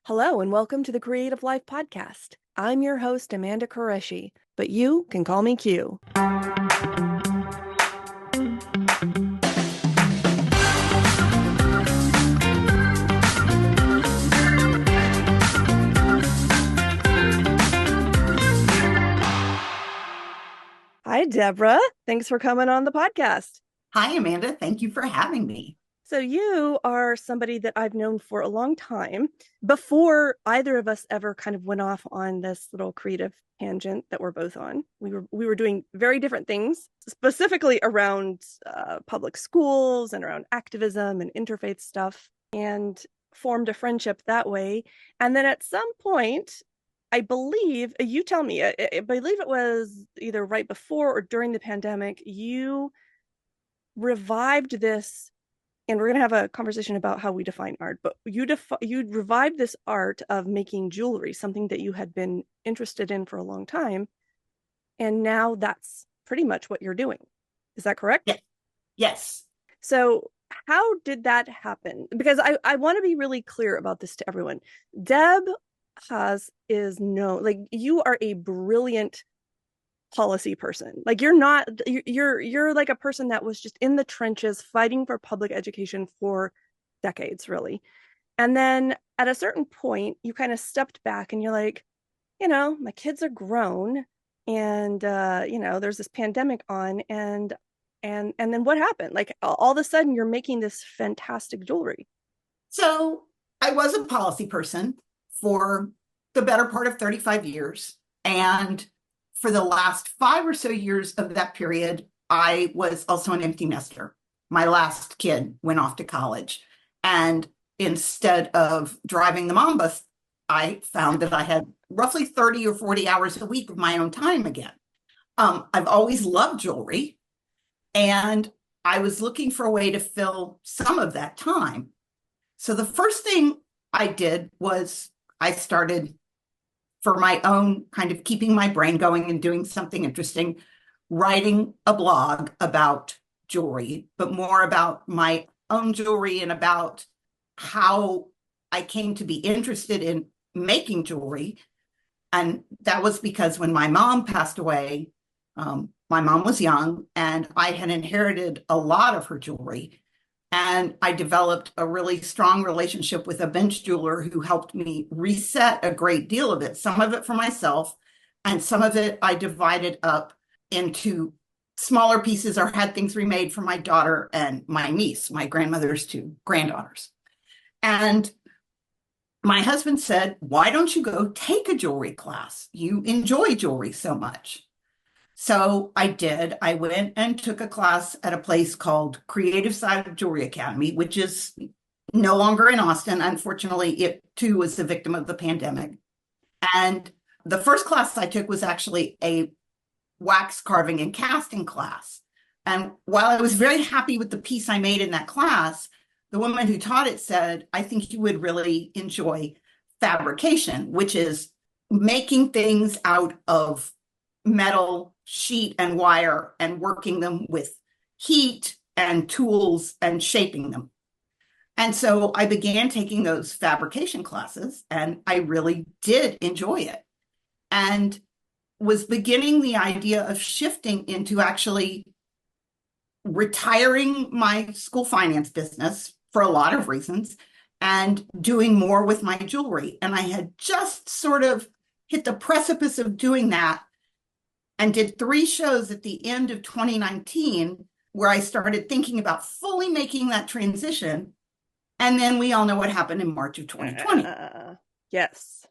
Hello and welcome to the Creative Life Podcast. I'm your host, Amanda Qureshi, but you can call me Q. Hi, Debra. Thanks for coming on the podcast. Hi, Amanda. Thank you for having me. So you are somebody that I've known for a long time before either of us ever kind of went off on this little creative tangent that we're both on. We were doing very different things, specifically around public schools and around activism and interfaith stuff, and formed a friendship that way. And then at some point, I believe, you tell me, I believe it was either right before or during the pandemic, you revived this, and we're going to have a conversation about how we define art, but you revived this art of making jewelry, something that you had been interested in for a long time, and now that's pretty much what you're doing. Is that correct? Yes. Yes. So how did that happen? Because I want to be really clear about this to everyone. Deb Haas is known, like, you are a brilliant policy person. Like, you're like a person that was just in the trenches fighting for public education for decades, really. And then at a certain point you kind of stepped back and you're like, my kids are grown, and there's this pandemic on, and then what happened? Like, all of a sudden you're making this fantastic jewelry. So I was a policy person for the better part of 35 years. And for the last 5 or so years of that period, I was also an empty nester. My last kid went off to college. And instead of driving the mom bus, I found that I had roughly 30 or 40 hours a week of my own time again. I've always loved jewelry, and I was looking for a way to fill some of that time. So the first thing I did was I started, for my own kind of keeping my brain going and doing something interesting, writing a blog about jewelry, but more about my own jewelry and about how I came to be interested in making jewelry. And that was because when my mom passed away, my mom was young and I had inherited a lot of her jewelry. And I developed a really strong relationship with a bench jeweler who helped me reset a great deal of it, some of it for myself, and some of it I divided up into smaller pieces or had things remade for my daughter and my niece, my grandmother's two granddaughters. And my husband said, "Why don't you go take a jewelry class? You enjoy jewelry so much." So I did. I went and took a class at a place called Creative Side of Jewelry Academy, which is no longer in Austin. Unfortunately, it too was the victim of the pandemic. And the first class I took was actually a wax carving and casting class. And while I was very happy with the piece I made in that class, the woman who taught it said, "I think you would really enjoy fabrication," which is making things out of metal, sheet, and wire and working them with heat and tools and shaping them. And so I began taking those fabrication classes, and I really did enjoy it, and was beginning the idea of shifting into actually retiring my school finance business for a lot of reasons and doing more with my jewelry. And I had just sort of hit the precipice of doing that and did 3 shows at the end of 2019 where I started thinking about fully making that transition. And then we all know what happened in March of 2020. Yes.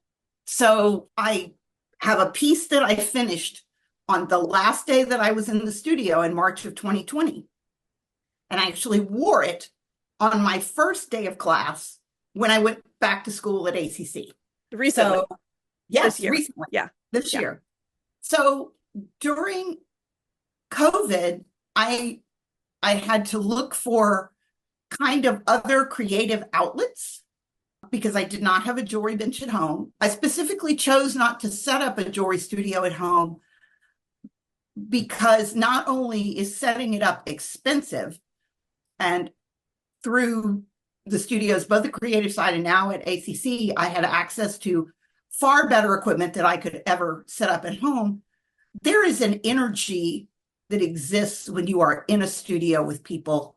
So I have a piece that I finished on the last day that I was in the studio in March of 2020. And I actually wore it on my first day of class when I went back to school at ACC. Recently. So, yes, this year. recently. Yeah. This year. So during COVID, I had to look for kind of other creative outlets because I did not have a jewelry bench at home. I specifically chose not to set up a jewelry studio at home because not only is setting it up expensive, and through the studios, both the creative side and now at ACC, I had access to far better equipment that I could ever set up at home. There is an energy that exists when you are in a studio with people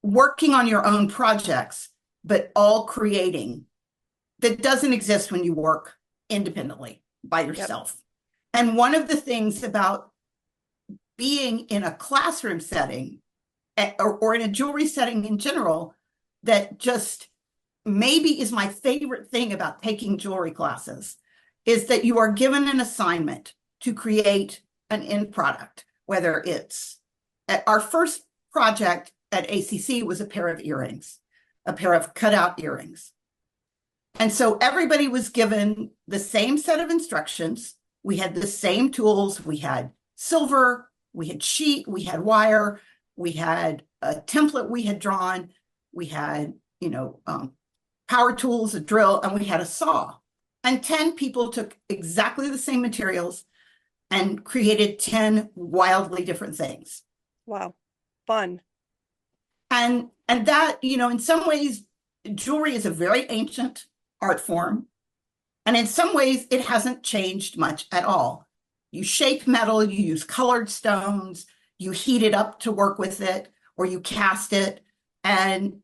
working on your own projects, but all creating, that doesn't exist when you work independently by Yep. yourself. And one of the things about being in a classroom setting or in a jewelry setting in general that just maybe is my favorite thing about taking jewelry classes is that you are given an assignment to create an end product, whether it's our first project at ACC was a pair of earrings, a pair of cutout earrings. And so everybody was given the same set of instructions. We had the same tools. We had silver, we had sheet, we had wire, we had a template we had drawn, we had, power tools, a drill, and we had a saw. And 10 people took exactly the same materials and created 10 wildly different things. Wow. Fun. And that, in some ways, jewelry is a very ancient art form. And in some ways, it hasn't changed much at all. You shape metal, you use colored stones, you heat it up to work with it, or you cast it, and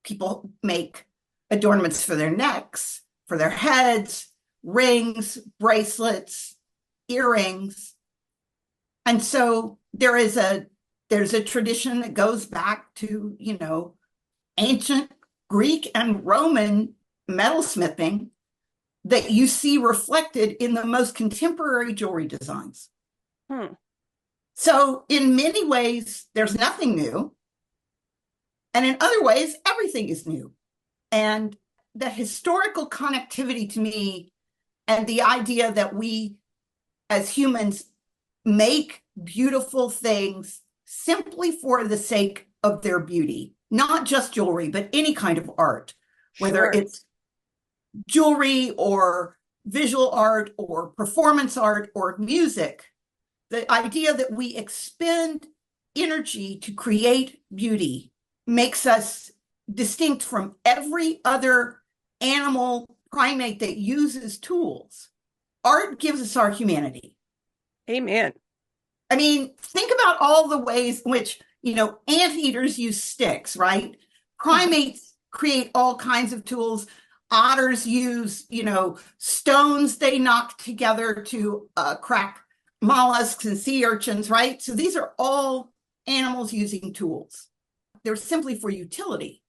people make adornments for their necks, for their heads, rings, bracelets, earrings. And so there's a tradition that goes back to, ancient Greek and Roman metalsmithing that you see reflected in the most contemporary jewelry designs. Hmm. So in many ways, there's nothing new. And in other ways, everything is new. And the historical connectivity to me and the idea that we as humans make beautiful things simply for the sake of their beauty, not just jewelry, but any kind of art, whether Sure. it's jewelry or visual art or performance art or music. The idea that we expend energy to create beauty makes us distinct from every other animal primate that uses tools. Art gives us our humanity. Amen. I mean, think about all the ways in which, anteaters use sticks, right? Primates create all kinds of tools. Otters use, stones they knock together to crack mollusks and sea urchins, right? So these are all animals using tools. They're simply for utility.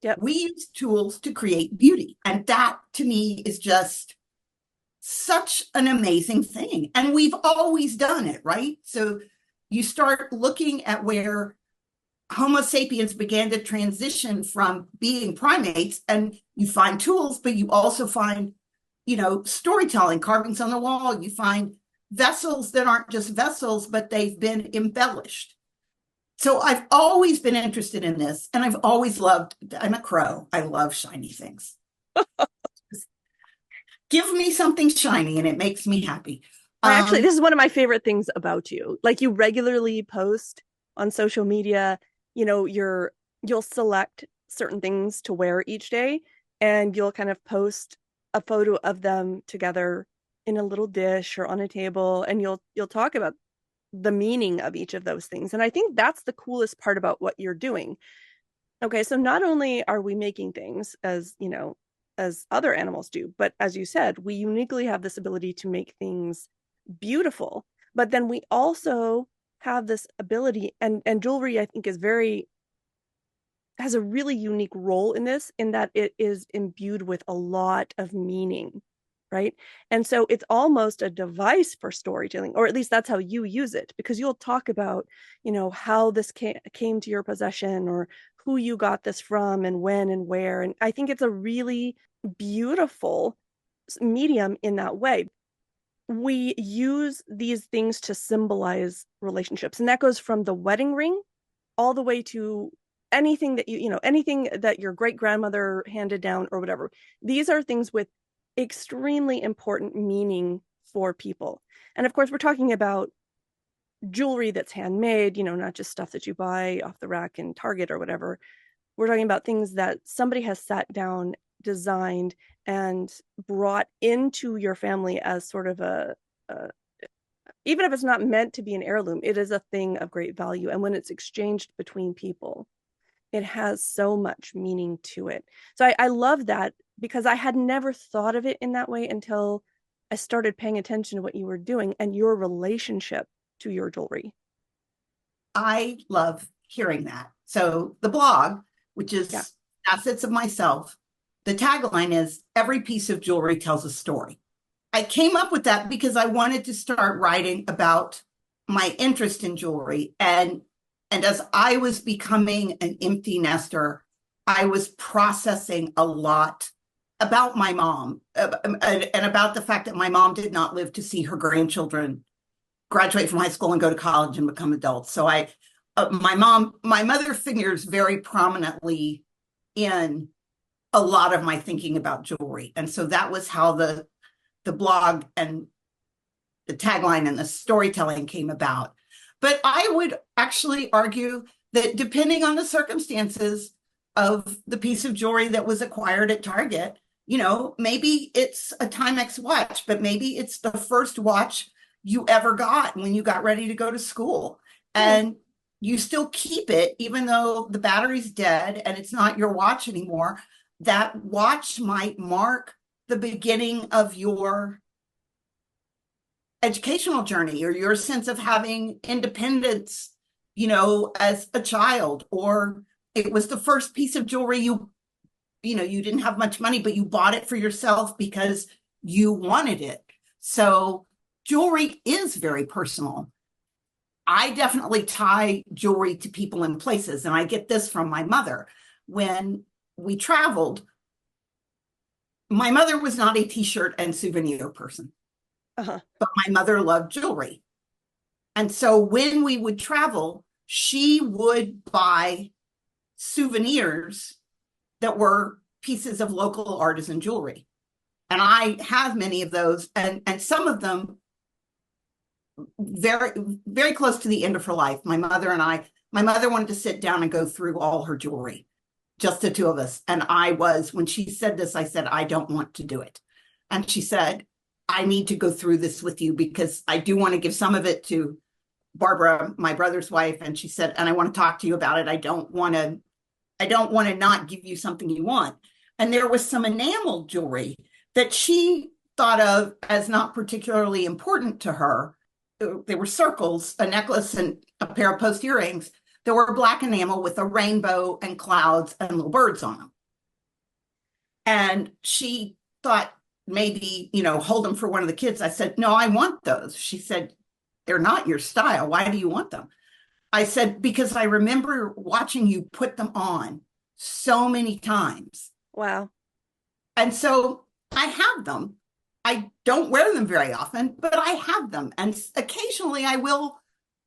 Yep. We use tools to create beauty. And that to me is just such an amazing thing. And we've always done it, right? So you start looking at where Homo sapiens began to transition from being primates, and you find tools, but you also find, storytelling, carvings on the wall. You find vessels that aren't just vessels, but they've been embellished. So I've always been interested in this, and I've always loved, I'm a crow. I love shiny things. Give me something shiny and it makes me happy. This is one of my favorite things about you. Like you regularly post on social media, you'll select certain things to wear each day and you'll kind of post a photo of them together in a little dish or on a table and you'll talk about the meaning of each of those things. And I think that's the coolest part about what you're doing. Okay, so not only are we making things as other animals do, but as you said, we uniquely have this ability to make things beautiful. But then we also have this ability, and jewelry, I think, has a really unique role in this, in that it is imbued with a lot of meaning, right? And so it's almost a device for storytelling, or at least that's how you use it, because you'll talk about, how this came to your possession or who you got this from and when and where. And I think it's a really beautiful medium in that way. We use these things to symbolize relationships, and that goes from the wedding ring all the way to anything that anything that your great grandmother handed down or whatever. These are things with extremely important meaning for people. And of course, we're talking about jewelry that's handmade, not just stuff that you buy off the rack in Target or whatever. We're talking about things that somebody has sat down, designed, and brought into your family as sort of a even if it's not meant to be an heirloom, it is a thing of great value. And when it's exchanged between people, it has so much meaning to it. So I love that because I had never thought of it in that way until I started paying attention to what you were doing and your relationship to your jewelry. I love hearing that. So the blog, which Yeah. is Assets of Myself, the tagline is every piece of jewelry tells a story. I came up with that because I wanted to start writing about my interest in jewelry. And as I was becoming an empty nester, I was processing a lot about my mom and about the fact that my mom did not live to see her grandchildren graduate from high school and go to college and become adults. So my mother figures very prominently in a lot of my thinking about jewelry. And so that was how the blog and the tagline and the storytelling came about. But I would actually argue that depending on the circumstances of the piece of jewelry that was acquired at Target, maybe it's a Timex watch, but maybe it's the first watch you ever got when you got ready to go to school. Yeah. And you still keep it, even though the battery's dead and it's not your watch anymore. That watch might mark the beginning of your educational journey or your sense of having independence, as a child, or it was the first piece of jewelry you didn't have much money, but you bought it for yourself because you wanted it. So jewelry is very personal. I definitely tie jewelry to people and places, and I get this from my mother. When we traveled, my mother was not a t-shirt and souvenir person, Uh-huh. but my mother loved jewelry. And so when we would travel, she would buy souvenirs that were pieces of local artisan jewelry. And I have many of those, and some of them very, very close to the end of her life. My mother wanted to sit down and go through all her jewelry, just the two of us. And when she said this, I said, I don't want to do it. And she said, I need to go through this with you because I do want to give some of it to Barbara, my brother's wife. And she said, and I want to talk to you about it. I don't want to not give you something you want. And there was some enamel jewelry that she thought of as not particularly important to her. There were circles, a necklace, and a pair of post earrings that were black enamel with a rainbow and clouds and little birds on them. And she thought maybe, hold them for one of the kids. I said, no, I want those. She said, they're not your style. Why do you want them? I said, because I remember watching you put them on so many times. Wow. And so I have them. I don't wear them very often, but I have them. And occasionally I will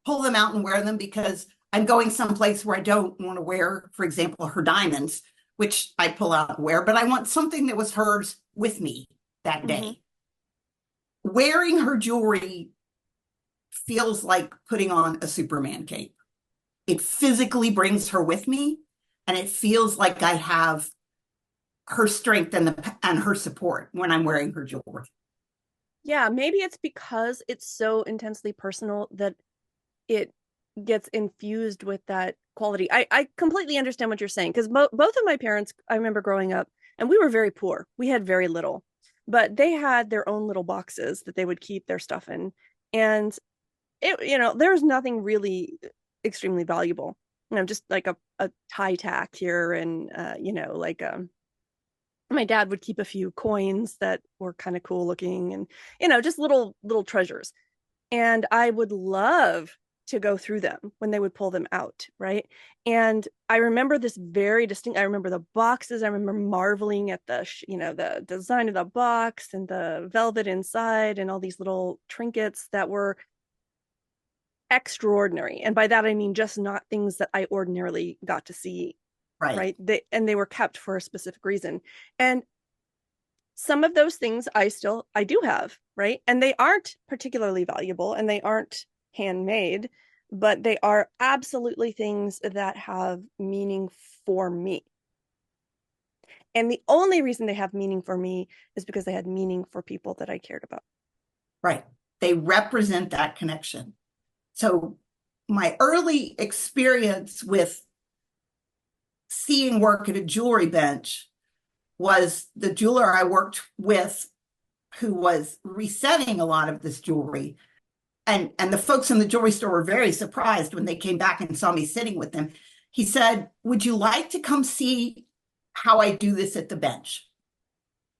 pull them out and wear them because I'm going someplace where I don't want to wear, for example, her diamonds, which I pull out and wear, but I want something that was hers with me that Mm-hmm. day. Wearing her jewelry feels like putting on a Superman cape. It physically brings her with me, and it feels like I have her strength and her support when I'm wearing her jewelry. Yeah, maybe it's because it's so intensely personal that it gets infused with that quality. I completely understand what you're saying because both of my parents, I remember growing up, and we were very poor. We had very little, but they had their own little boxes that they would keep their stuff in. And there's nothing really extremely valuable. Just like a tie tack here and like my dad would keep a few coins that were kind of cool looking and just little treasures. And I would love to go through them when they would pull them out, right? And I remember this very distinct. I remember the boxes. I remember marveling at the design of the box and the velvet inside and all these little trinkets that were extraordinary. And by that I mean just not things that I ordinarily got to see, Right. right? They were kept for a specific reason. And some of those things I do have, right? And they aren't particularly valuable and they aren't handmade, but they are absolutely things that have meaning for me. And the only reason they have meaning for me is because they had meaning for people that I cared about. Right. They represent that connection. So my early experience with seeing work at a jewelry bench was the jeweler I worked with who was resetting a lot of this jewelry. And the folks in the jewelry store were very surprised when they came back and saw me sitting with them. He said, "Would you like to come see how I do this at the bench?"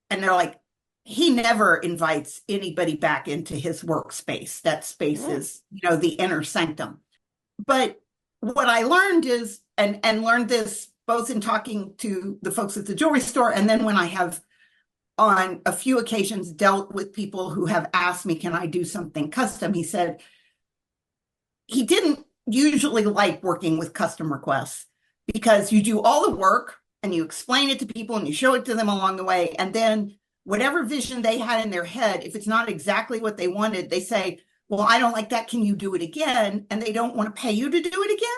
And they're like, he never invites anybody back into his workspace. That space is, the inner sanctum. But what I learned is, and learned this both in talking to the folks at the jewelry store, and then when I have on a few occasions dealt with people who have asked me, can I do something custom? He said he didn't usually like working with custom requests because you do all the work and you explain it to people and you show it to them along the way. And then whatever vision they had in their head, if it's not exactly what they wanted, they say, well, I don't like that. Can you do it again? And they don't want to pay you to do it again.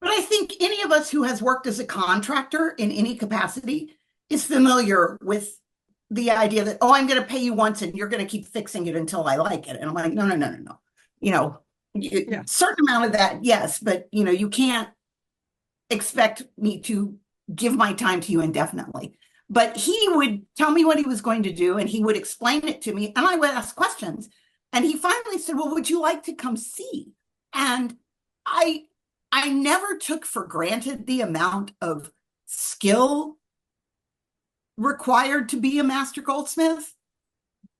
But I think any of us who has worked as a contractor in any capacity is familiar with the idea that, oh, I'm going to pay you once and you're going to keep fixing it until I like it. And I'm like, no, no, no, no, no. Yeah. Certain amount of that, yes, but you can't expect me to give my time to you indefinitely. But he would tell me what he was going to do and he would explain it to me and I would ask questions. And he finally said, well, would you like to come see? And I never took for granted the amount of skill required to be a master goldsmith,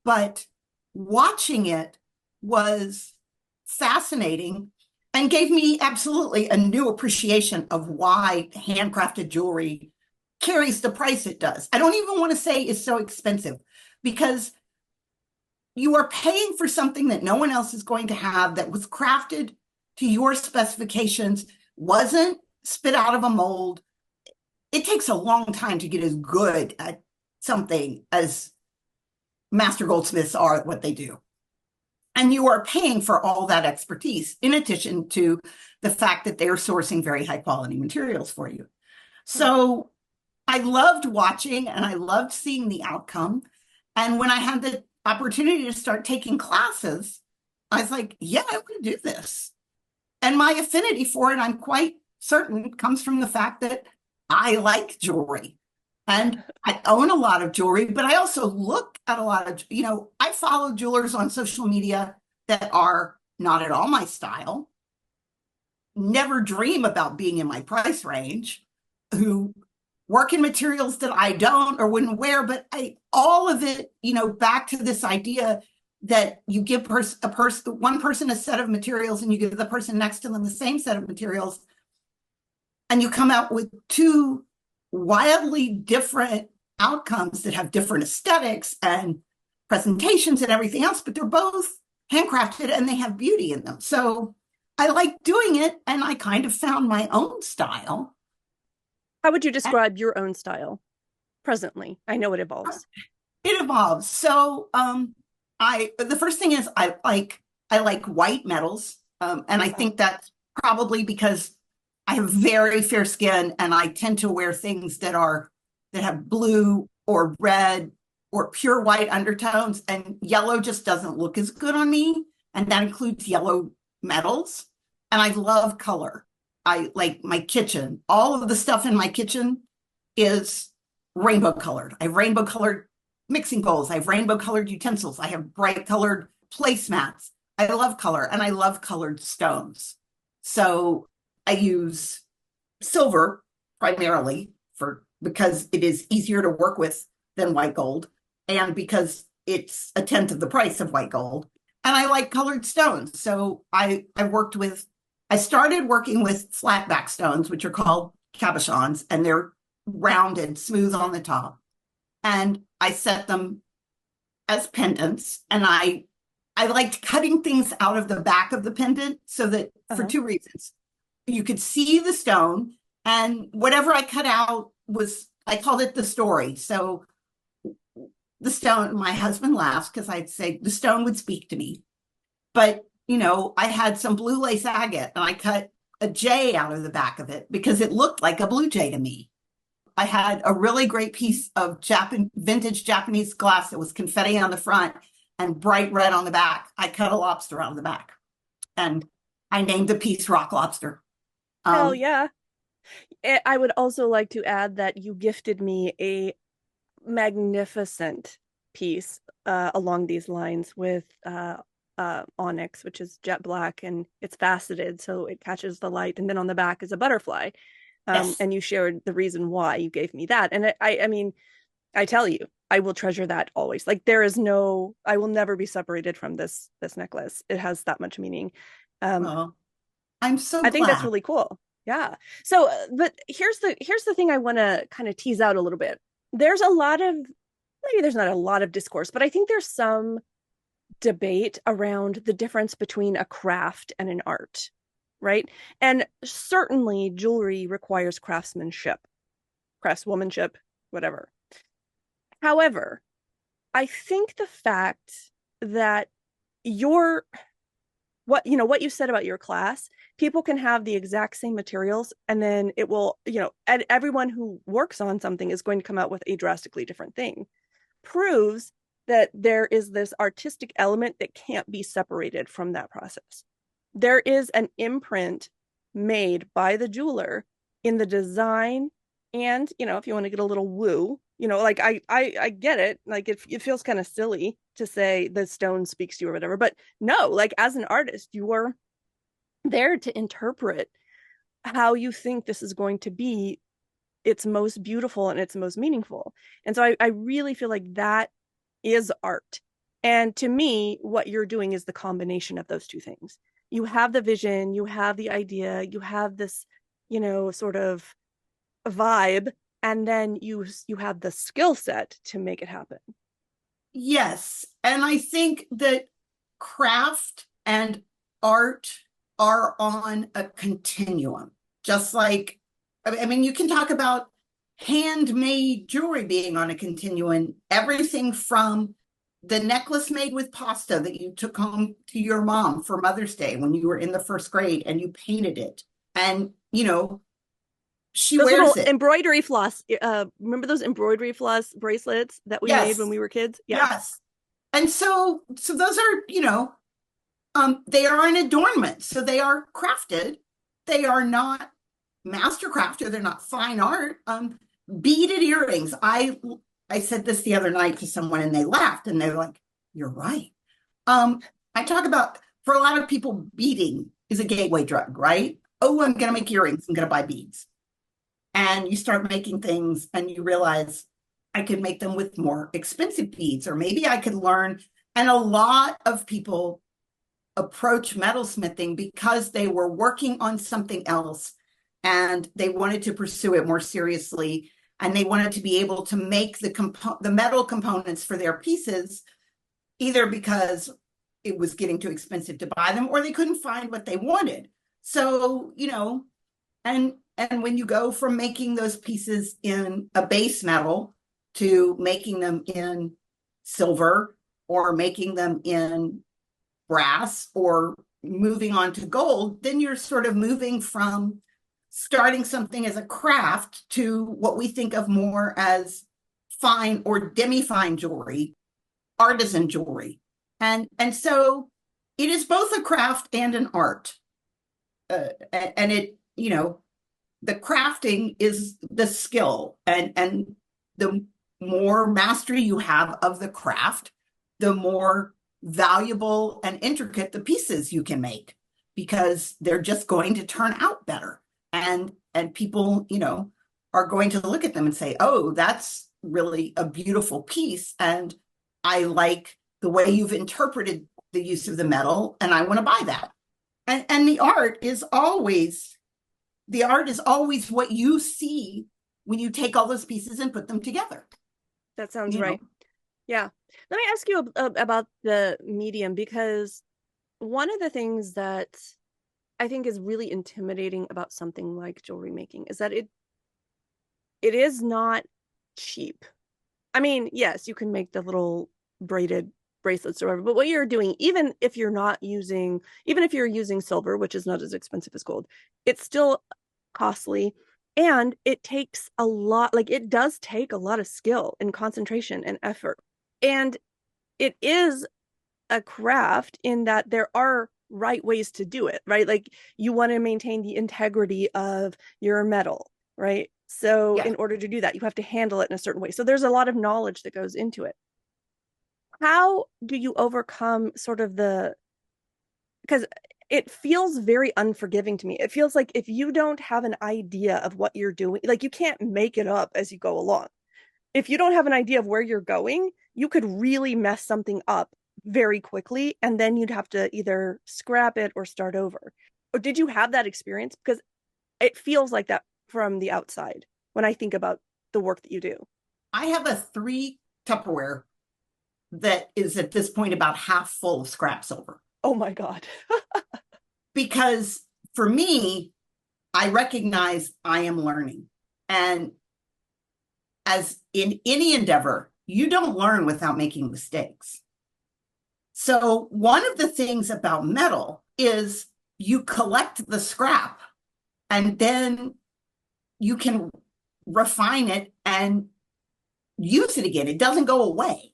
but watching it was fascinating and gave me absolutely a new appreciation of why handcrafted jewelry carries the price it does. I don't even want to say it's so expensive because you are paying for something that no one else is going to have, that was crafted to your specifications, wasn't spit out of a mold. It takes a long time to get as good at something as master goldsmiths are at what they do. And you are paying for all that expertise, in addition to the fact that they are sourcing very high quality materials for you. So I loved watching and I loved seeing the outcome. And when I had the opportunity to start taking classes, I was like, yeah, I want to do this. And my affinity for it, I'm quite certain, comes from the fact that I like jewelry. And I own a lot of jewelry, but I also look at a lot of, I follow jewelers on social media that are not at all my style, never dream about being in my price range, who work in materials that I don't or wouldn't wear, but all of it, back to this idea that you give one person a set of materials and you give the person next to them the same set of materials, and you come out with two wildly different outcomes that have different aesthetics and presentations and everything else, but they're both handcrafted and they have beauty in them. So I like doing it, and I kind of found my own style. How would you describe your own style presently? I know it evolves. It evolves. So the first thing is I like white metals. And I think that's probably because I have very fair skin and I tend to wear things that have blue or red or pure white undertones, and yellow just doesn't look as good on me. And that includes yellow metals. And I love color. I like my kitchen. All of the stuff in my kitchen is rainbow colored. I have rainbow colored mixing bowls. I have rainbow colored utensils. I have bright colored placemats. I love color and I love colored stones. So I use silver primarily because it is easier to work with than white gold, and because it's a tenth of the price of white gold. And I like colored stones. So I started working with flatback stones, which are called cabochons, and they're rounded, smooth on the top. And I set them as pendants. And I liked cutting things out of the back of the pendant so that for two reasons. You could see the stone, and whatever I cut out I called it the story. So the stone, my husband laughs because I'd say the stone would speak to me. But I had some blue lace agate and I cut a J out of the back of it because it looked like a blue jay to me. I had a really great piece of vintage Japanese glass that was confetti on the front and bright red on the back. I cut a lobster out of the back and I named the piece Rock Lobster. Hell Um, yeah. I would also like to add that you gifted me a magnificent piece along these lines with onyx, which is jet black and it's faceted, so it catches the light. And then on the back is a butterfly. yes. And you shared the reason why you gave me that. And I mean, I tell you, I will treasure that always. Like there is no, I will never be separated from this necklace. It has that much meaning. Um, Well, I'm so I think that's glad. really cool. Yeah. So, but here's the thing I want to kind of tease out a little bit. There's a lot of maybe there's not a lot of discourse, but I think there's some debate around the difference between a craft and an art, right? And certainly jewelry requires craftsmanship, craftswomanship, whatever. However, I think the fact that your what you said about your class, people can have the exact same materials and then it will, everyone who works on something is going to come out with a drastically different thing. Proves that there is this artistic element that can't be separated from that process. There is an imprint made by the jeweler in the design, and if you want to get a little woo, like I get it, like it feels kind of silly to say the stone speaks to you or whatever, but no, like as an artist you are there to interpret how you think this is going to be its most beautiful and its most meaningful. And so I really feel like that is art. And to me, what you're doing is the combination of those two things. You have the vision, you have the idea, you have this, sort of vibe, and then you have the skill set to make it happen. Yes. And I think that craft and art are on a continuum, just like, I mean, you can talk about handmade jewelry being on a continuum, everything from the necklace made with pasta that you took home to your mom for Mother's Day when you were in the first grade and you painted it. And, she Those wears little it. embroidery floss, remember those embroidery floss bracelets that we made when Yes. we were kids? Yeah. Yes. And so those are, they are an adornment. So they are crafted. They are not master crafted. They're not fine art. Beaded earrings. I said this the other night to someone and they laughed and they're like, "You're right." I talk about for a lot of people, beading is a gateway drug, right? Oh, I'm gonna make earrings. I'm gonna buy beads, and you start making things and you realize I could make them with more expensive beads, or maybe I could learn. And a lot of people approach metalsmithing because they were working on something else and they wanted to pursue it more seriously, and they wanted to be able to make the metal components for their pieces, either because it was getting too expensive to buy them or they couldn't find what they wanted. So, and when you go from making those pieces in a base metal to making them in silver or making them in brass or moving on to gold, then you're sort of moving from starting something as a craft to what we think of more as fine or demi-fine jewelry, artisan jewelry. And so it is both a craft and an art. And the crafting is the skill, and the more mastery you have of the craft, the more valuable and intricate the pieces you can make, because they're just going to turn out better, and people are going to look at them and say, "Oh, that's really a beautiful piece, and I like the way you've interpreted the use of the metal, and I want to buy that." And the art is always what you see when you take all those pieces and put them together. That sounds You right. know, Yeah. Let me ask you about the medium, because one of the things that I think is really intimidating about something like jewelry making is that it is not cheap. I mean, yes, you can make the little braided bracelets or whatever. But what you're doing, even if you're using silver, which is not as expensive as gold, it's still costly. And it takes a lot, like it does take a lot of skill and concentration and effort. And it is a craft in that there are right ways to do it, right? Like you want to maintain the integrity of your metal, right? So Yes. in order to do that, you have to handle it in a certain way. So there's a lot of knowledge that goes into it. How do you overcome sort of because it feels very unforgiving to me. It feels like if you don't have an idea of what you're doing, like you can't make it up as you go along. If you don't have an idea of where you're going, you could really mess something up very quickly, and then you'd have to either scrap it or start over. Or did you have that experience? Because it feels like that from the outside when I think about the work that you do. I have a 3 Tupperware that is at this point about half full of scrap silver. Oh my God. Because for me, I recognize I am learning. And as in any endeavor, you don't learn without making mistakes. So one of the things about metal is you collect the scrap and then you can refine it and use it again. It doesn't go away.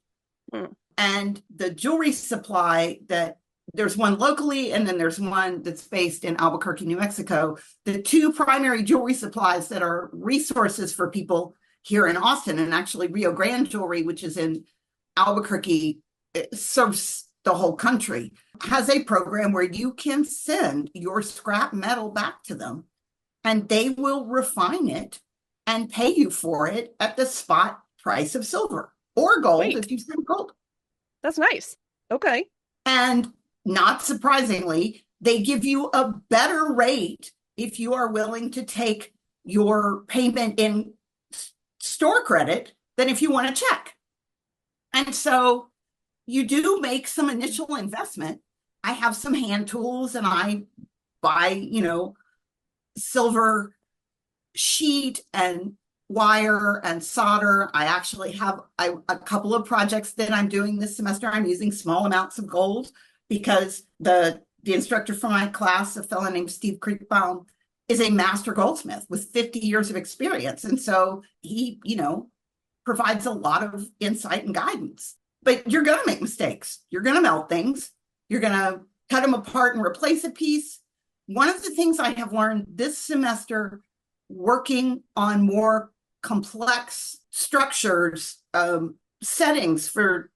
Hmm. And the jewelry supply that there's one locally and then there's one that's based in Albuquerque, New Mexico. The 2 primary jewelry supplies that are resources for people here in Austin, and actually Rio Grande Jewelry, which is in Albuquerque, serves the whole country, has a program where you can send your scrap metal back to them and they will refine it and pay you for it at the spot price of silver or gold Wait, if you send gold. that's nice. Okay. And not surprisingly, they give you a better rate if you are willing to take your payment in store credit than if you want a check. And so you do make some initial investment. I have some hand tools and I buy, silver sheet and wire and solder. I actually have a couple of projects that I'm doing this semester. I'm using small amounts of gold because the instructor for my class, a fellow named Steve Creekbaum, is a master goldsmith with 50 years of experience. And so he, provides a lot of insight and guidance. But you're going to make mistakes. You're going to melt things. You're going to cut them apart and replace a piece. One of the things I have learned this semester working on more complex structures, settings for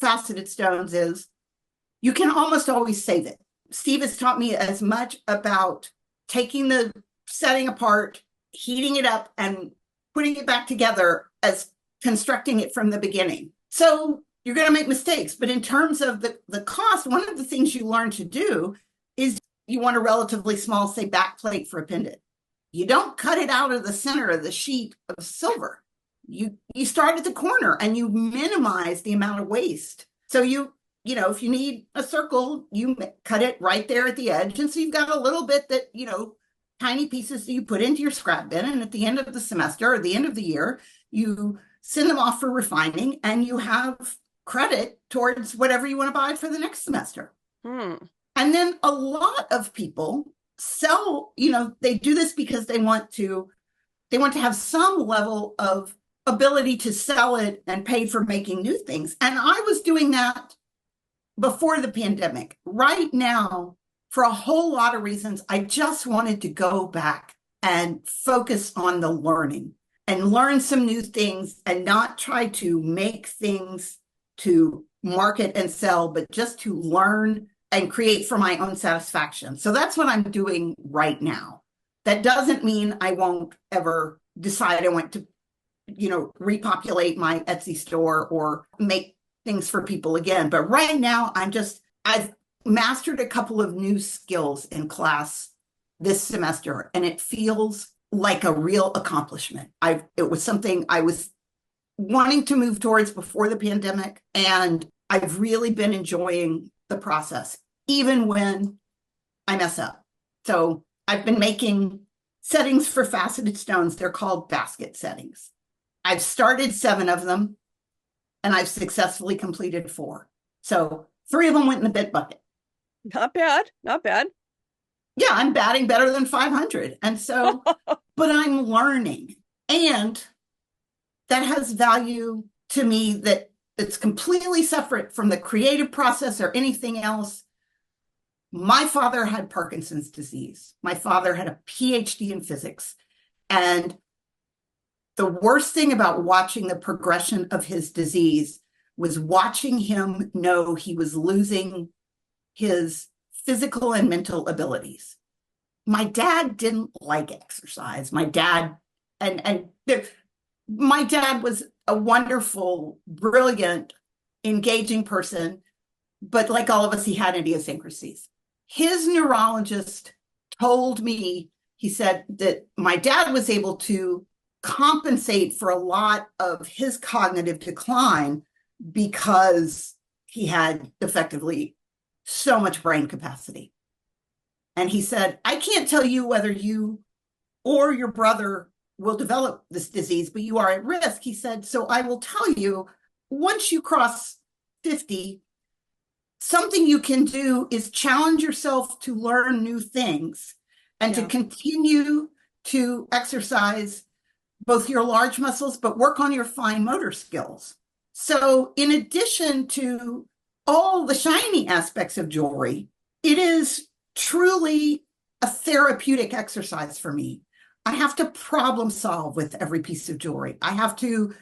faceted stones is you can almost always save it. Steve has taught me as much about taking the setting apart, heating it up, and putting it back together as constructing it from the beginning. So you're going to make mistakes, but in terms of the cost, one of the things you learn to do is you want a relatively small, say, back plate for a pendant. You don't cut it out of the center of the sheet of silver. You start at the corner and you minimize the amount of waste. So if you need a circle, you cut it right there at the edge. And so you've got a little bit that, tiny pieces that you put into your scrap bin. And at the end of the semester or the end of the year, you send them off for refining and you have credit towards whatever you want to buy for the next semester. Hmm. And then a lot of people sell, they do this because they want to have some level of ability to sell it and pay for making new things. And I was doing that before the pandemic. Right now, for a whole lot of reasons, I just wanted to go back and focus on the learning and learn some new things and not try to make things to market and sell, but just to learn and create for my own satisfaction. So that's what I'm doing right now. That doesn't mean I won't ever decide I want to, repopulate my Etsy store or make things for people again. But right now, I've mastered a couple of new skills in class this semester, and it feels like a real accomplishment. It was something I was wanting to move towards before the pandemic, and I've really been enjoying the process, even when I mess up. So I've been making settings for faceted stones. They're called basket settings. I've started 7 of them, and I've successfully completed 4. So 3 of them went in the bid bucket. Not bad. Not bad. Yeah, I'm batting better than 500. And so, but I'm learning. And that has value to me that it's completely separate from the creative process or anything else. My father had Parkinson's disease. My father had a PhD in physics. And the worst thing about watching the progression of his disease was watching him know he was losing his physical and mental abilities. My dad didn't like exercise. And my dad was a wonderful, brilliant, engaging person, but like all of us, he had idiosyncrasies. His neurologist told me, he said that my dad was able to compensate for a lot of his cognitive decline because he had effectively so much brain capacity. And he said, I can't tell you whether you or your brother will develop this disease, but you are at risk. He said, so I will tell you, once you cross 50, something you can do is challenge yourself to learn new things and to Yeah. continue to exercise both your large muscles, but work on your fine motor skills. So, in addition to all the shiny aspects of jewelry, it is truly a therapeutic exercise for me. I have to problem solve with every piece of jewelry. I have to,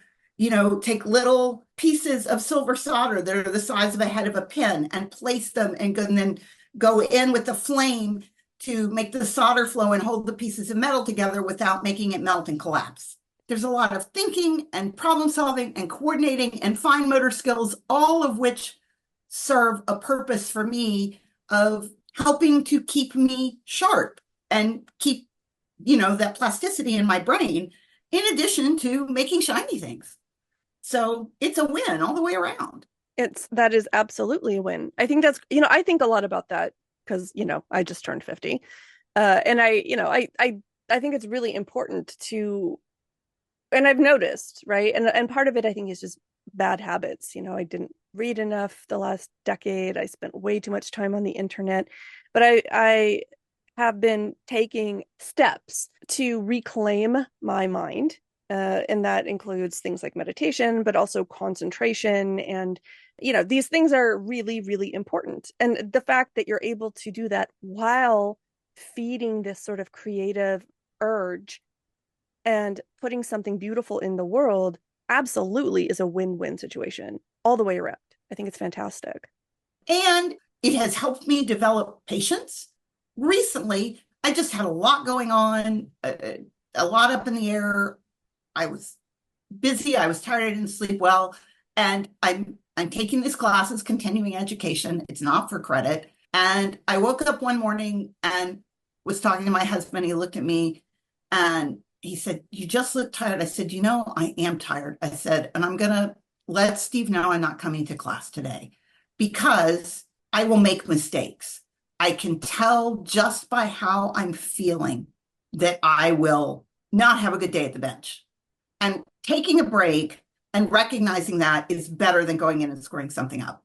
take little pieces of silver solder that are the size of a head of a pin and place them and then go in with the flame to make the solder flow and hold the pieces of metal together without making it melt and collapse. There's a lot of thinking and problem solving and coordinating and fine motor skills, all of which serve a purpose for me of helping to keep me sharp and keep, that plasticity in my brain, in addition to making shiny things. So it's a win all the way around. That is absolutely a win. I think I think a lot about that because, I just turned 50. And I think it's really important to, and I've noticed, right? And part of it I think is just bad habits. I didn't read enough the last decade. I spent way too much time on the internet, but I have been taking steps to reclaim my mind. And that includes things like meditation, but also concentration. And, these things are really, really important. And the fact that you're able to do that while feeding this sort of creative urge and putting something beautiful in the world absolutely is a win-win situation all the way around. I think it's fantastic. And it has helped me develop patience. Recently, I just had a lot going on, a lot up in the air. I was busy. I was tired. I didn't sleep well. And I'm taking these classes, continuing education. It's not for credit. And I woke up one morning and was talking to my husband. He looked at me and he said, you just look tired. I said, I am tired. I said, and I'm going to let Steve know I'm not coming to class today because I will make mistakes. I can tell just by how I'm feeling that I will not have a good day at the bench. And taking a break and recognizing that is better than going in and screwing something up.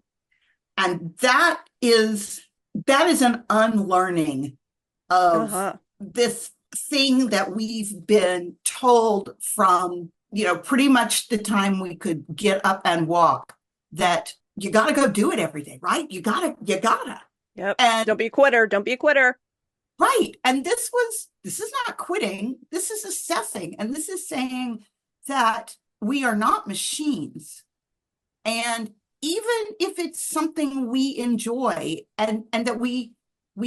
And that is an unlearning of Uh-huh. this thing that we've been told from, pretty much the time we could get up and walk, that you got to go do it every day, right? You gotta. Yep. Don't And be a quitter. Don't be a quitter. right. And this is not quitting. This is assessing. And this is saying that we are not machines. And even if it's something we enjoy and that we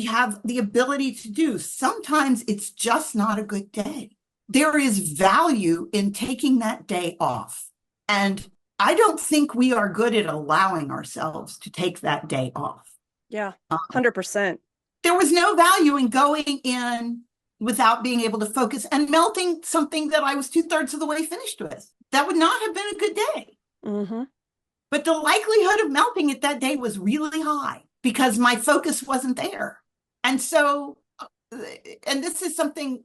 have the ability to do, sometimes it's just not a good day. There is value in taking that day off. And I don't think we are good at allowing ourselves to take that day off. Yeah. 100%. There was no value in going in without being able to focus and melting something that I was 2/3 of the way finished with. That would not have been a good day. Mm-hmm. But the likelihood of melting it that day was really high because my focus wasn't there. And so, and this is something,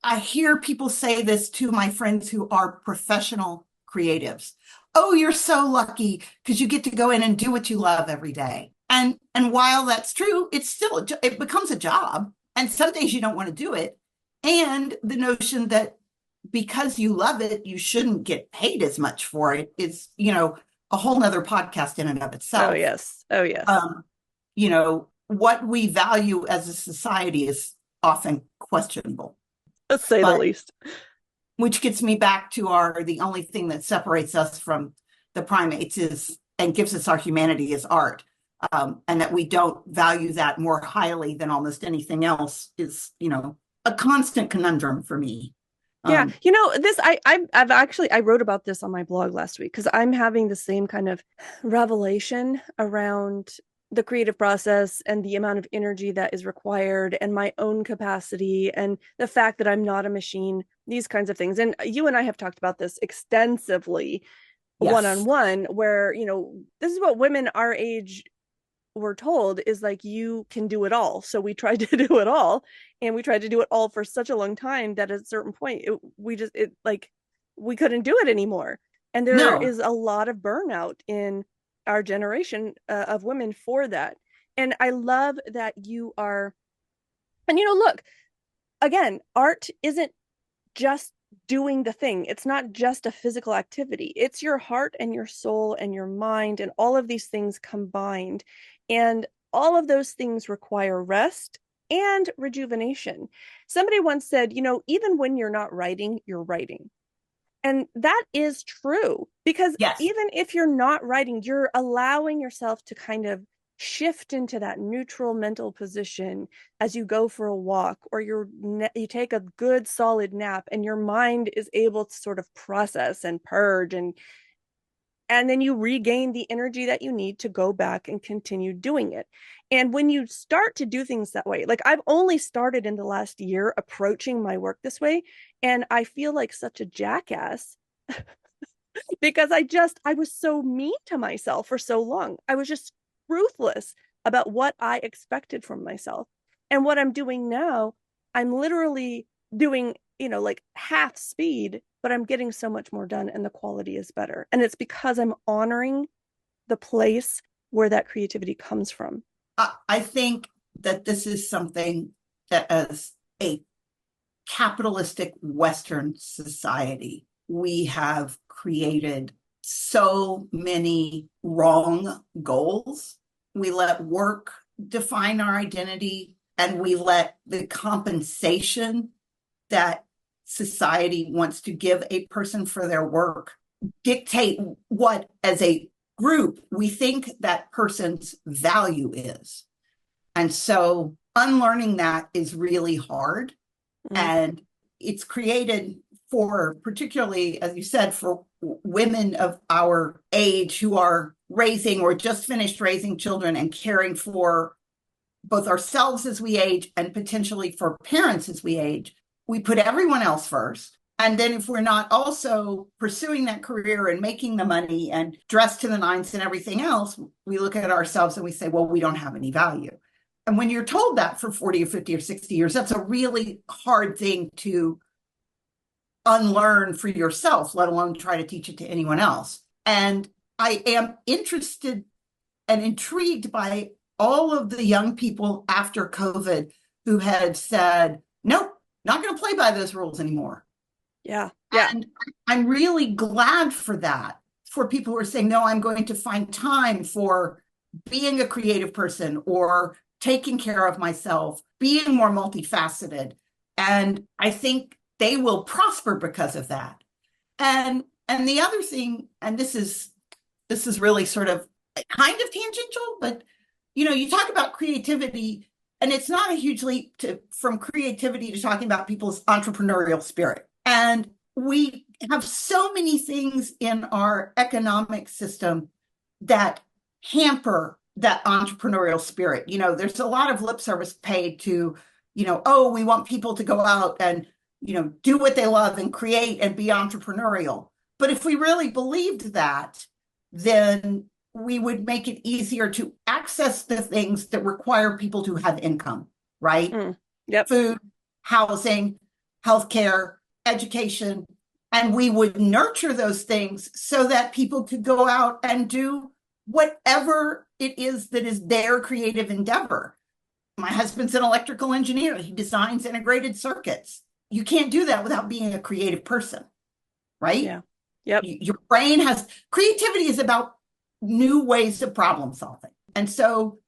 I hear people say this to my friends who are professional creatives. oh, you're so lucky because you get to go in and do what you love every day. And while that's true, it's still it becomes a job. And some days you don't want to do it. And the notion that because you love it, you shouldn't get paid as much for it is, a whole nother podcast in and of Oh, itself. yes. Oh, yes. Um, what we value as a society is often questionable. To say the But least. which gets me back to the only thing that separates us from the primates is and gives us our humanity is art. And that we don't value that more highly than almost anything else is, a constant conundrum for me. Yeah, Um, this I've actually I wrote about this on my blog last week because I'm having the same kind of revelation around the creative process and the amount of energy that is required and my own capacity and the fact that I'm not a machine, these kinds of things. And you and I have talked about this extensively one on yes. one, where, this is what women our age were told is like, you can do it all. So we tried to do it all, and we tried to do it all for such a long time that at a certain point we couldn't do it anymore. And there No. is a lot of burnout in our generation of women for that. And I love that you are, and look, again, art isn't just doing the thing. It's not just a physical activity. It's your heart and your soul and your mind and all of these things combined. And all of those things require rest and rejuvenation. Somebody once said, even when you're not writing, you're writing. And that is true because Yes. even if you're not writing, you're allowing yourself to kind of shift into that neutral mental position as you go for a walk, or you take a good solid nap, and your mind is able to sort of process and purge, and then you regain the energy that you need to go back and continue doing it. And when you start to do things that way, like I've only started in the last year approaching my work this way, and I feel like such a jackass because I was so mean to myself for so long. I was just ruthless about what I expected from myself. And what I'm doing now, I'm literally doing, like half speed, but I'm getting so much more done and the quality is better. And it's because I'm honoring the place where that creativity comes from. I think that this is something that as a capitalistic Western society, we have created so many wrong goals. We let work define our identity, and we let the compensation that society wants to give a person for their work dictate what, as a group, we think that person's value is. And so unlearning that is really hard. Mm. And it's created for, particularly, as you said, for women of our age who are raising or just finished raising children and caring for both ourselves as we age and potentially for parents as we age. We put everyone else first. And then if we're not also pursuing that career and making the money and dressed to the nines and everything else, we look at ourselves and we say, well, we don't have any value. And when you're told that for 40 or 50 or 60 years, that's a really hard thing to unlearn for yourself, let alone try to teach it to anyone else. And I am interested and intrigued by all of the young people after COVID who had said, nope, not going to play by those rules anymore. Yeah. Yeah. And I'm really glad for that, for people who are saying, no, I'm going to find time for being a creative person or taking care of myself, being more multifaceted. And I think they will prosper because of that. And the other thing, and this is really sort of kind of tangential, but you talk about creativity, and it's not a huge leap from creativity to talking about people's entrepreneurial spirit. And we have so many things in our economic system that hamper that entrepreneurial spirit. There's a lot of lip service paid to, oh, we want people to go out and, do what they love and create and be entrepreneurial. But if we really believed that, then we would make it easier to access the things that require people to have income, right? Mm. Yep. Food, housing, healthcare, education, And we would nurture those things so that people could go out and do whatever it is that is their creative endeavor. My husband's an electrical engineer. He designs integrated circuits. You can't do that without being a creative person, right? Yeah. Yep. Your brain has creativity is about new ways of problem solving. And so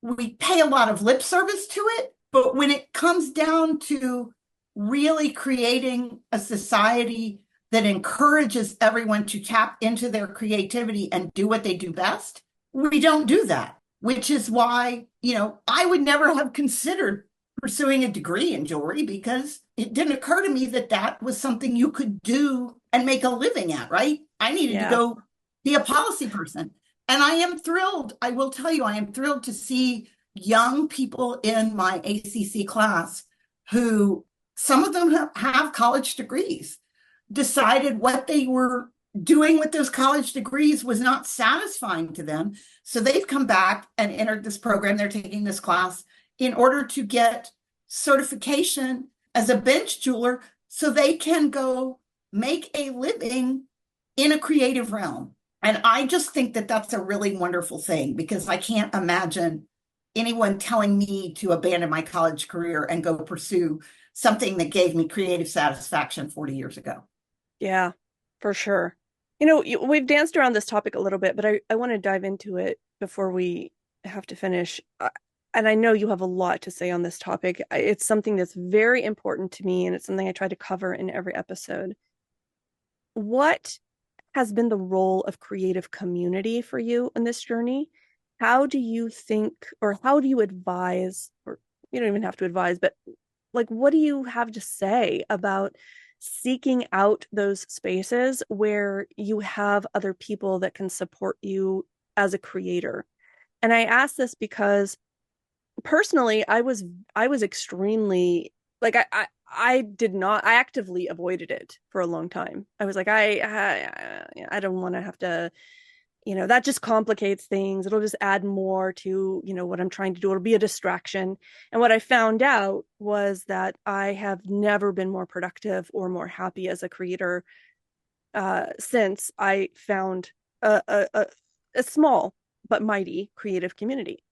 we pay a lot of lip service to it, but when it comes down to really creating a society that encourages everyone to tap into their creativity and do what they do best, we don't do that, which is why, I would never have considered pursuing a degree in jewelry because it didn't occur to me that that was something you could do and make a living at, right? I needed to Yeah. go be a policy person. And I am thrilled. I will tell you, I am thrilled to see young people in my ACC class who some of them have college degrees, decided what they were doing with those college degrees was not satisfying to them. So they've come back and entered this program. They're taking this class in order to get certification as a bench jeweler so they can go make a living in a creative realm. And I just think that that's a really wonderful thing because I can't imagine anyone telling me to abandon my college career and go pursue something that gave me creative satisfaction 40 years ago. Yeah, for sure. We've danced around this topic a little bit, but I want to dive into it before we have to finish. And I know you have a lot to say on this topic. It's something that's very important to me, and it's something I try to cover in every episode. What has been the role of creative community for you in this journey? How do you think, or how do you advise, or you don't even have to advise, but like, what do you have to say about seeking out those spaces where you have other people that can support you as a creator? And I ask this because personally, I was extremely like I did not I actively avoided it for a long time. I was like I don't want to have to, that just complicates things. It'll just add more to, what I'm trying to do. It'll be a distraction. And what I found out was that I have never been more productive or more happy as a creator since I found a small but mighty creative community.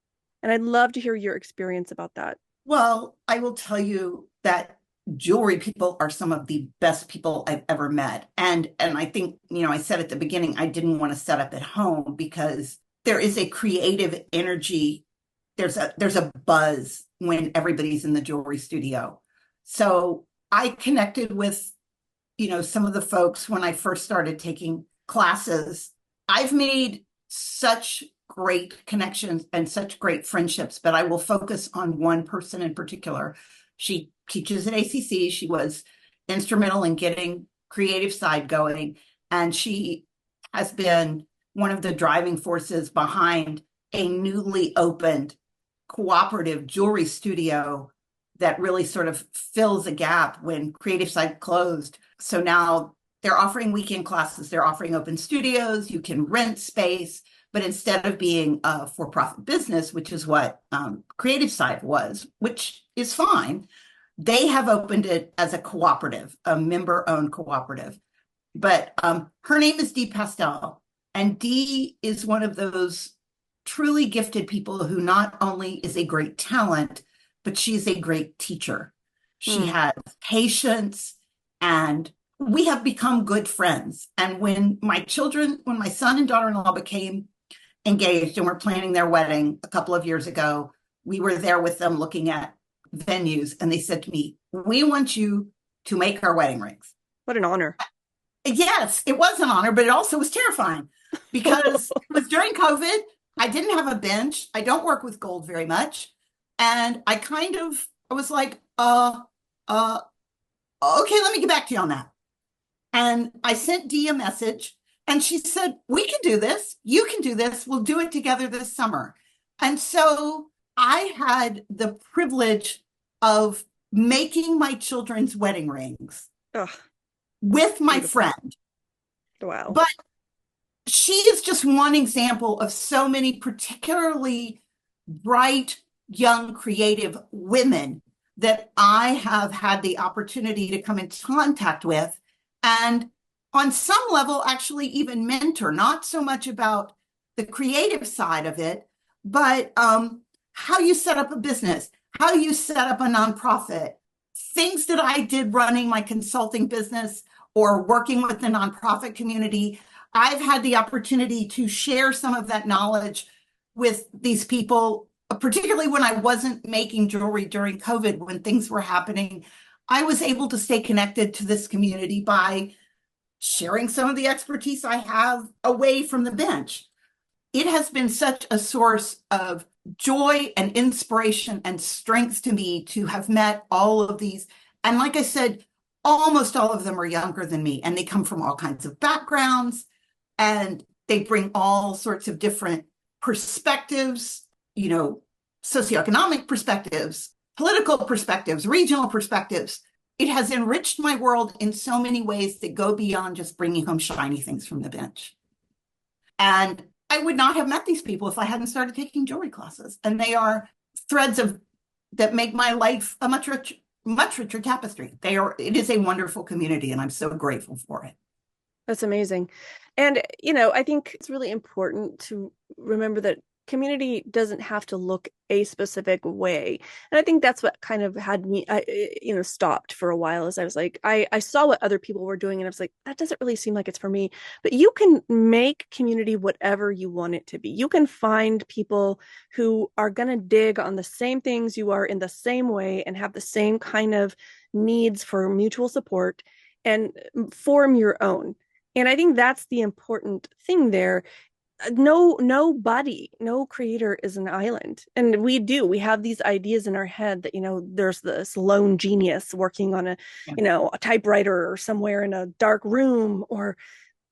And I'd love to hear your experience about that. Well, I will tell you that jewelry people are some of the best people I've ever met. And I think, I said at the beginning, I didn't want to set up at home because there is a creative energy. There's a buzz when everybody's in the jewelry studio. So I connected with, some of the folks when I first started taking classes. I've made such great connections and such great friendships, but I will focus on one person in particular. She teaches at ACC. She was instrumental in getting creative side going, and she has been one of the driving forces behind a newly opened cooperative jewelry studio that really sort of fills a gap when creative side closed. So now they're offering weekend classes, they're offering open studios, you can rent space, but instead of being a for-profit business, which is what Creative Side was, which is fine, they have opened it as a cooperative, a member-owned cooperative. But her name is Dee Pastel, and Dee is one of those truly gifted people who not only is a great talent, but she's a great teacher. She Hmm. has patience, and we have become good friends. And when my son and daughter-in-law became engaged and were planning their wedding a couple of years ago, we were there with them looking at venues, and they said to me, "We want you to make our wedding rings." What an honor. Yes, it was an honor, but it also was terrifying because it was during COVID. I didn't have a bench. I don't work with gold very much. And I was like, uh, okay, let me get back to you on that. And I sent Dee a message and she said, "We can do this. You can do this. We'll do it together this summer." And so I had the privilege of making my children's wedding rings Oh, with my beautiful. friend. Wow. But she is just one example of so many particularly bright, young, creative women that I have had the opportunity to come in contact with. and on some level, actually even mentor, not so much about the creative side of it, but how you set up a business, how you set up a nonprofit, things that I did running my consulting business or working with the nonprofit community. I've had the opportunity to share some of that knowledge with these people, particularly when I wasn't making jewelry during COVID, when things were happening. I was able to stay connected to this community by sharing some of the expertise I have away from the bench. It has been such a source of joy and inspiration and strength to me to have met all of these. And like I said, almost all of them are younger than me, and they come from all kinds of backgrounds, and they bring all sorts of different perspectives, socioeconomic perspectives, political perspectives, regional perspectives. It has enriched my world in so many ways that go beyond just bringing home shiny things from the bench. And I would not have met these people if I hadn't started taking jewelry classes. And they are threads that make my life a much richer tapestry. It is a wonderful community, and I'm so grateful for it. That's amazing. And, I think it's really important to remember that community doesn't have to look a specific way. And I think that's what kind of had me, stopped for a while, as I was like, I saw what other people were doing and I was like, that doesn't really seem like it's for me. But you can make community whatever you want it to be. You can find people who are going to dig on the same things you are in the same way and have the same kind of needs for mutual support and form your own. And I think that's the important thing there. No creator is an island. And we have these ideas in our head that, there's this lone genius working on Yeah. a typewriter or somewhere in a dark room or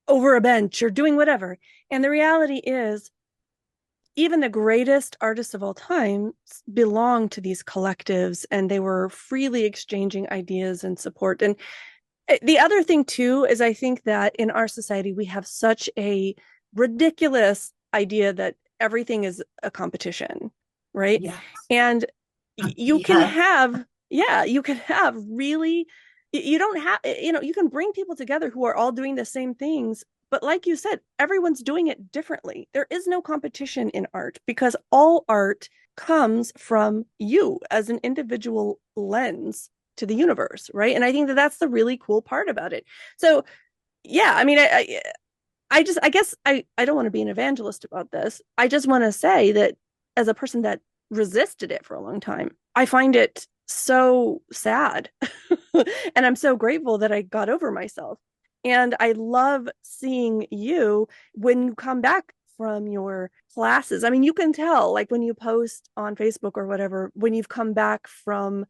over a bench or doing whatever. And the reality is, even the greatest artists of all time belong to these collectives, and they were freely exchanging ideas and support. And the other thing too is I think that in our society we have such a ridiculous idea that everything is a competition, right? Yes. And you can Yes. have, you can have really, you don't have, you can bring people together who are all doing the same things. But like you said, everyone's doing it differently. There is no competition in art because all art comes from you as an individual lens to the universe, right? And I think that that's the really cool part about it. So, yeah, I mean, I guess I don't want to be an evangelist about this. I just want to say that as a person that resisted it for a long time, I find it so sad. And I'm so grateful that I got over myself. And I love seeing you when you come back from your classes. I mean, you can tell, like when you post on Facebook or whatever, when you've come back from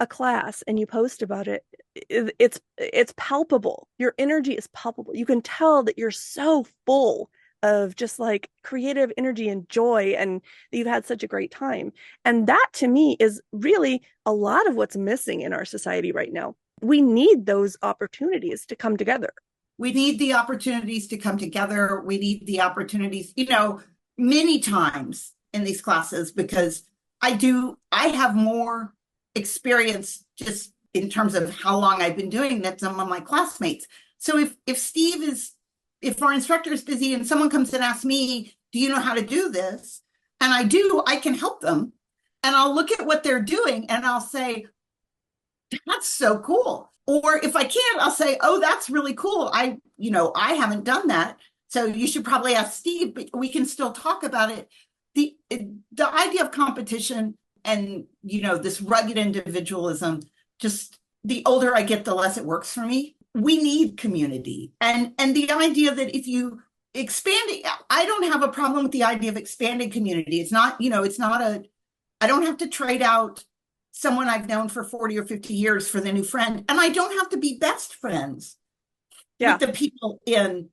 a class and you post about it, it's palpable. Your energy is palpable. You can tell that you're so full of just like creative energy and joy, and that you've had such a great time. And that to me is really a lot of what's missing in our society right now. We need those opportunities to come together. We need the opportunities to come together. We need the opportunities, many times in these classes, because I have more experience just in terms of how long I've been doing that some of my classmates. So if our instructor is busy and someone comes and asks me, do you know how to do this? And I can help them. And I'll look at what they're doing and I'll say, that's so cool. Or if I can't, I'll say, oh, that's really cool. I haven't done that. So you should probably ask Steve, but we can still talk about it. The idea of competition and, this rugged individualism, just the older I get, the less it works for me. We need community. And the idea that if you expand it, I don't have a problem with the idea of expanding community. It's not, I don't have to trade out someone I've known for 40 or 50 years for the new friend. And I don't have to be best friends with the people in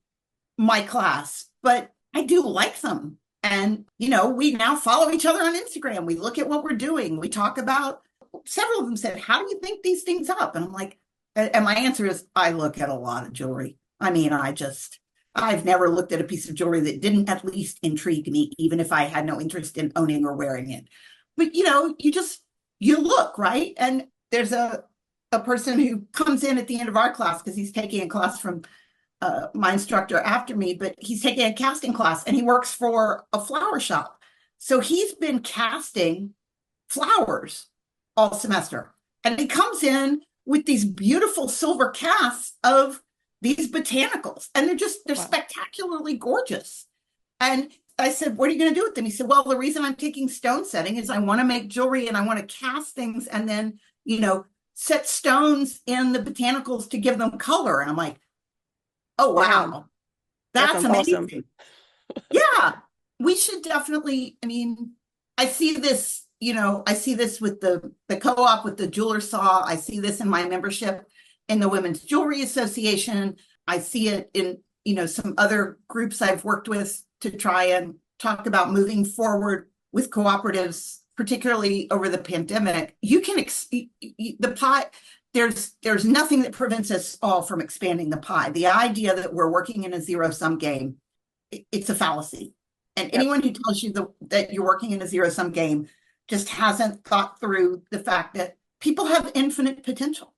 my class, but I do like them. And, we now follow each other on Instagram. We look at what we're doing. We talk about, several of them said, how do you think these things up? And I'm like, and my answer is, I look at a lot of jewelry. I mean, I've never looked at a piece of jewelry that didn't at least intrigue me, even if I had no interest in owning or wearing it. But, you look, right? And there's a a person who comes in at the end of our class because he's taking a class from my instructor after me, but he's taking a casting class and he works for a flower shop. So he's been casting flowers all semester. And he comes in with these beautiful silver casts of these botanicals. And they're Wow. spectacularly gorgeous. And I said, what are you going to do with them? He said, well, the reason I'm taking stone setting is I want to make jewelry and I want to cast things and then, set stones in the botanicals to give them color. And I'm like, oh, Damn, wow, that that's sounds awesome. amazing. Yeah, we should definitely, I see this, I see this with the co-op with the jeweler saw. I see this in my membership in the Women's Jewelry Association. I see it in, some other groups I've worked with to try and talk about moving forward with cooperatives, particularly over the pandemic. You can, the pie, there's nothing that prevents us all from expanding the pie. The idea that we're working in a zero-sum game, it's a fallacy. And Yep. anyone who tells you that you're working in a zero-sum game just hasn't thought through the fact that people have infinite potential.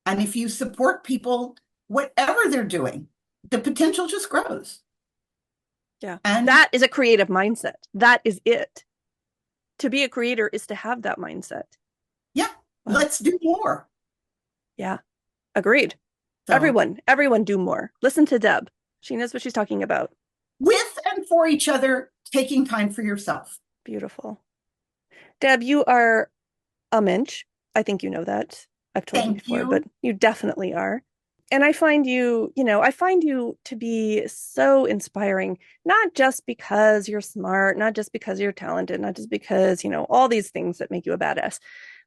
And if you support people, whatever they're doing, the potential just grows. Yeah. And That is a creative mindset. That is it. To be a creator is to have that mindset. yeah, Wow. let's do more. Yeah. Agreed. So Everyone do more. Listen to Deb. She knows what she's talking about. with and for each other, taking time for yourself. Beautiful. Deb, you are a mensch. I think you know that. I've told you Thank before, but you. you definitely are. And I find you, I find you to be so inspiring, not just because you're smart, not just because you're talented, not just because, all these things that make you a badass,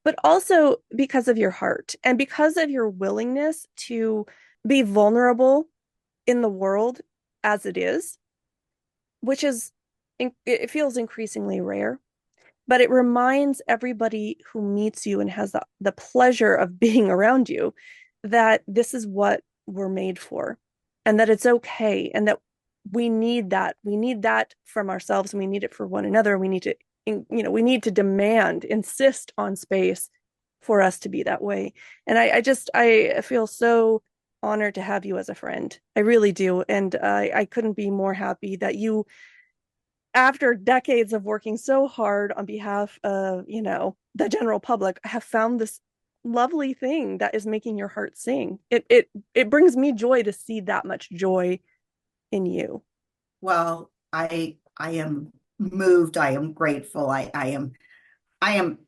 but also because of your heart and because of your willingness to be vulnerable in the world as it is, which is, it feels increasingly rare, but it reminds everybody who meets you and has the pleasure of being around you that this is what we're made for and that it's okay and that we need that. We need that from ourselves and we need it for one another. We need to, we need to insist on space for us to be that way. And I feel so honored to have you as a friend. I really do. And I couldn't be more happy that you, after decades of working so hard on behalf of, the general public, have found this lovely thing that is making your heart sing. It brings me joy to see that much joy in you. Well, I am moved. I am grateful. I am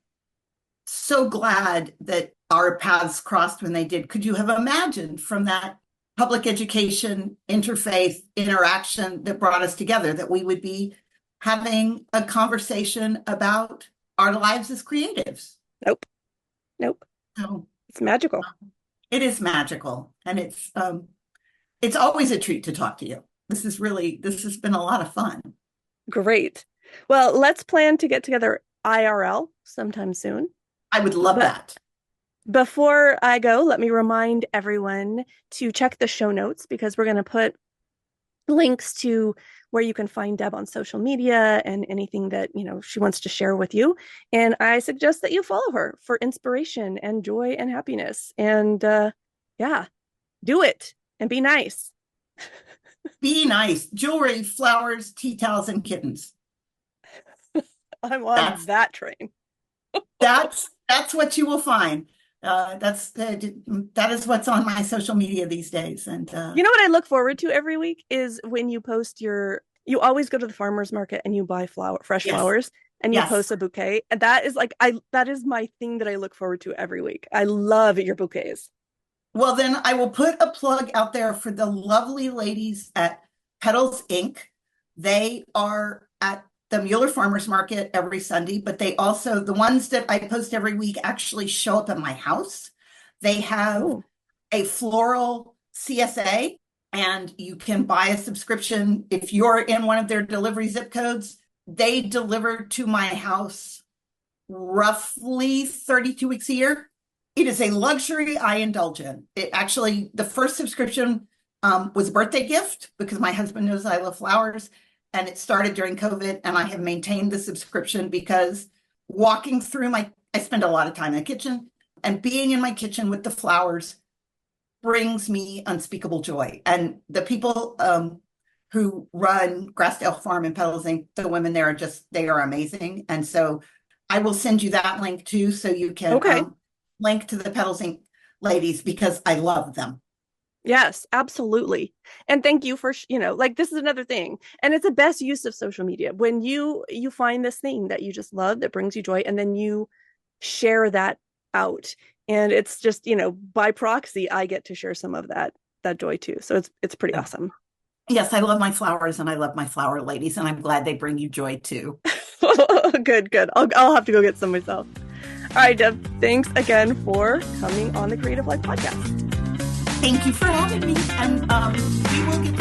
so glad that our paths crossed when they did. Could you have imagined from that public education interfaith interaction that brought us together that we would be having a conversation about our lives as creatives? Nope. Nope. So It's magical. it is magical, and it's always a treat to talk to you. This has been a lot of fun. Great. Well, let's plan to get together IRL sometime soon. I would love But that. before I go, let me remind everyone to check the show notes because we're going to put links to where you can find Deb on social media and anything that, she wants to share with you. And I suggest that you follow her for inspiration and joy and happiness. And yeah, do it and be nice. Be nice. Jewelry, flowers, tea towels, and kittens. I'm on That's that train. that's what you will find. That is what's on my social media these days. And You know what I look forward to every week is when you post you always go to the farmer's market and you buy fresh yes, flowers and you yes. post a bouquet. And that is that is my thing that I look forward to every week. I love your bouquets. Well, then I will put a plug out there for the lovely ladies at Petals Inc. They are at the Mueller Farmers Market every Sunday, but they also, the ones that I post every week actually show up at my house. They have Oh, a floral CSA, and you can buy a subscription if you're in one of their delivery zip codes. They deliver to my house roughly 32 weeks a year. It is a luxury I indulge in. It actually, the first subscription was a birthday gift because my husband knows I love flowers, and it started during COVID. And I have maintained the subscription because walking through I spend a lot of time in the kitchen. And being in my kitchen with the flowers brings me unspeakable joy. And the people who run Grassdale Farm in Petals Inc., the women there are just, they are amazing. And so I will send you that link too, so you can Okay. link to the Petals Inc. ladies because I love them. Yes, absolutely. And thank you for, like this is another thing. And it's the best use of social media. When you find this thing that you just love that brings you joy and then you share that out. And it's just, by proxy I get to share some of that joy too. So it's pretty Yeah. awesome. Yes, I love my flowers and I love my flower ladies, and I'm glad they bring you joy too. Good, good. I'll have to go get some myself. All right, Deb, thanks again for coming on the Creative Life podcast. Thank you for having me. And we will get